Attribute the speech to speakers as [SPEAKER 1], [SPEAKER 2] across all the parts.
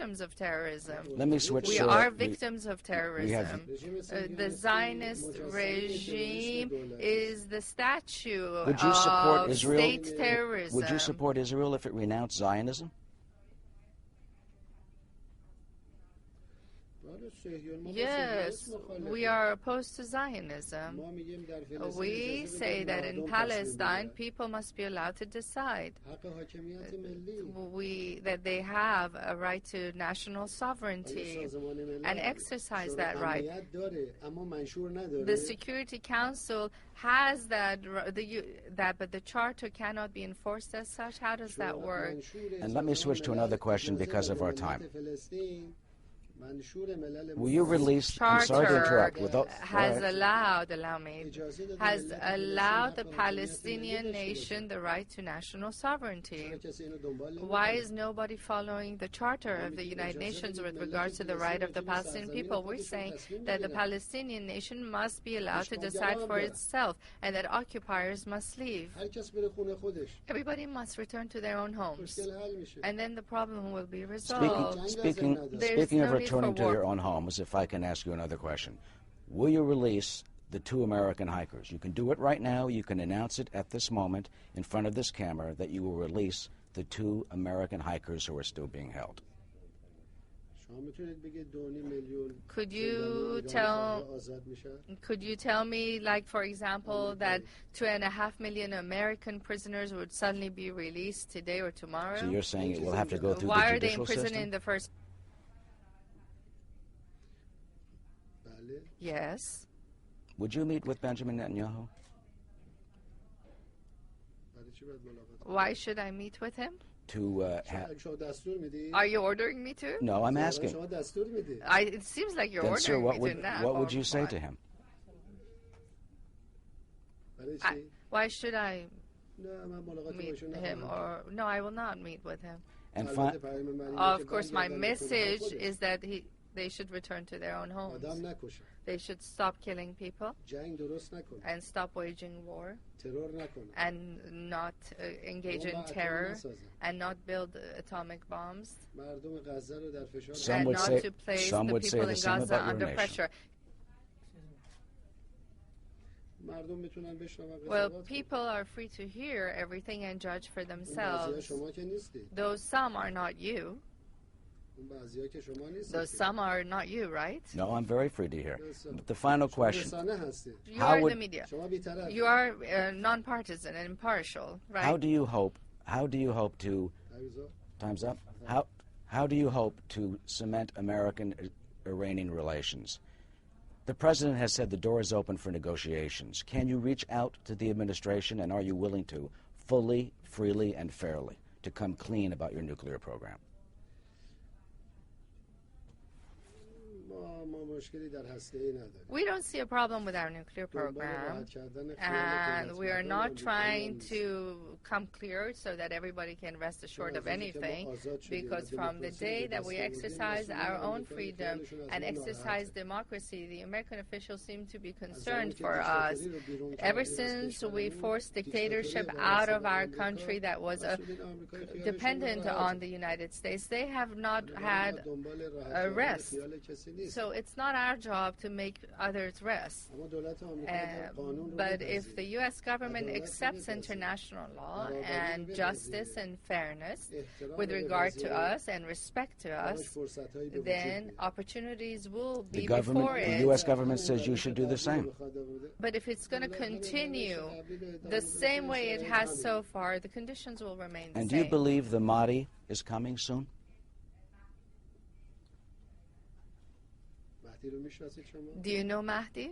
[SPEAKER 1] victims of terrorism.
[SPEAKER 2] Let me switch.
[SPEAKER 1] We are victims of terrorism. The Zionist regime is the statue of state terrorism.
[SPEAKER 2] Would you support Israel if it renounced Zionism?
[SPEAKER 1] Yes, we are opposed to Zionism. We say that in Palestine, people must be allowed to decide that they have a right to national sovereignty and exercise that right. The Security Council has that, but the Charter cannot be enforced as such. How does that work?
[SPEAKER 2] And let me switch to another question because of our time. Will you release? I'm sorry to interrupt.
[SPEAKER 1] Has allowed the Palestinian nation the right to national sovereignty. Why is nobody following the Charter of the United Nations with regards to the right of the Palestinian people? We're saying that the Palestinian nation must be allowed to decide for itself and that occupiers must leave. Everybody must return to their own homes, and then the problem will be resolved.
[SPEAKER 2] Speaking of returning to your own homes, if I can ask you another question, will you release the 2 American hikers? You can do it right now. You can announce it at this moment in front of this camera that you will release the 2 American hikers who are still being held.
[SPEAKER 1] Could you tell me, like, for example, that 2.5 million American prisoners would suddenly be released today or tomorrow?
[SPEAKER 2] So you're saying it will have to go through
[SPEAKER 1] Why
[SPEAKER 2] the judicial
[SPEAKER 1] are they in prison
[SPEAKER 2] system?
[SPEAKER 1] in the first? Yes.
[SPEAKER 2] Would you meet with Benjamin Netanyahu?
[SPEAKER 1] Why should I meet with him?
[SPEAKER 2] Are
[SPEAKER 1] you ordering me to?
[SPEAKER 2] No, I'm asking.
[SPEAKER 1] It seems like you're ordering me to now.
[SPEAKER 2] What would you say to him?
[SPEAKER 1] Why should I meet him? No, I will not meet with him.
[SPEAKER 2] And
[SPEAKER 1] of course, my message is that they should return to their own homes. They should stop killing people and stop waging war and not engage in terror and not build atomic bombs and not to place the people in Gaza under pressure. Well, people are free to hear everything and judge for themselves. Those some are not you. Those some are not you, right?
[SPEAKER 2] No, I'm very free to hear. But the final question.
[SPEAKER 1] You are the media. You are non-partisan and impartial, right?
[SPEAKER 2] How do you hope to time's up? How do you hope to cement American-Iranian relations? The president has said the door is open for negotiations. Can you reach out to the administration, and are you willing to fully, freely, and fairly to come clean about your nuclear program?
[SPEAKER 1] We don't see a problem with our nuclear program, and we are not trying to come clear so that everybody can rest assured of anything, because from the day that we exercise our own freedom and exercise democracy, the American officials seem to be concerned for us. Ever since we forced dictatorship out of our country that was dependent on the United States, they have not had a rest. So it's not our job to make others rest. But if the U.S. government accepts international law and justice and fairness with regard to us and respect to us, then opportunities will be before it.
[SPEAKER 2] The U.S. government says you should do the same.
[SPEAKER 1] But if it's going to continue the same way it has so far, the conditions will remain the same.
[SPEAKER 2] And do you believe the Mahdi is coming soon?
[SPEAKER 1] Do you know Mahdi?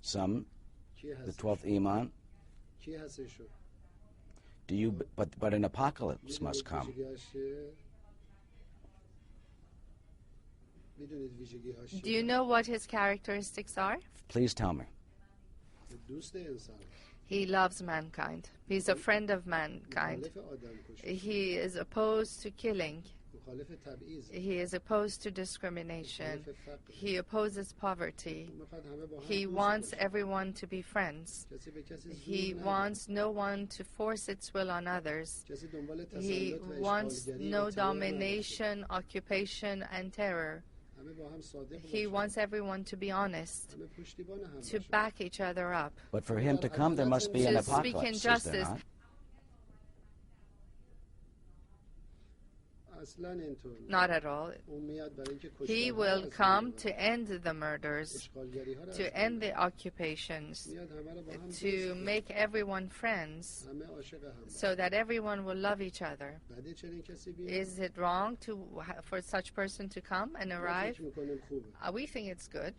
[SPEAKER 2] Some, the 12th Imam. Do you? But an apocalypse must come.
[SPEAKER 1] Do you know what his characteristics are?
[SPEAKER 2] Please tell me.
[SPEAKER 1] He loves mankind. He's a friend of mankind. He is opposed to killing. He is opposed to discrimination. He opposes poverty. He wants everyone to be friends. He wants no one to force its will on others. He wants no domination, occupation, and terror. He wants everyone to be honest, to back each other up.
[SPEAKER 2] But for him to come, there must be an apocalypse.
[SPEAKER 1] To speak in justice. Not at all. He will come to end the murders, to end the occupations, to make everyone friends, so that everyone will love each other. Is it wrong for such person to come and arrive? We think it's good.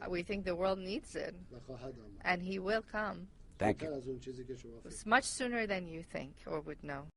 [SPEAKER 1] We think the world needs it, and he will come.
[SPEAKER 2] Thank you.
[SPEAKER 1] Much sooner than you think or would know.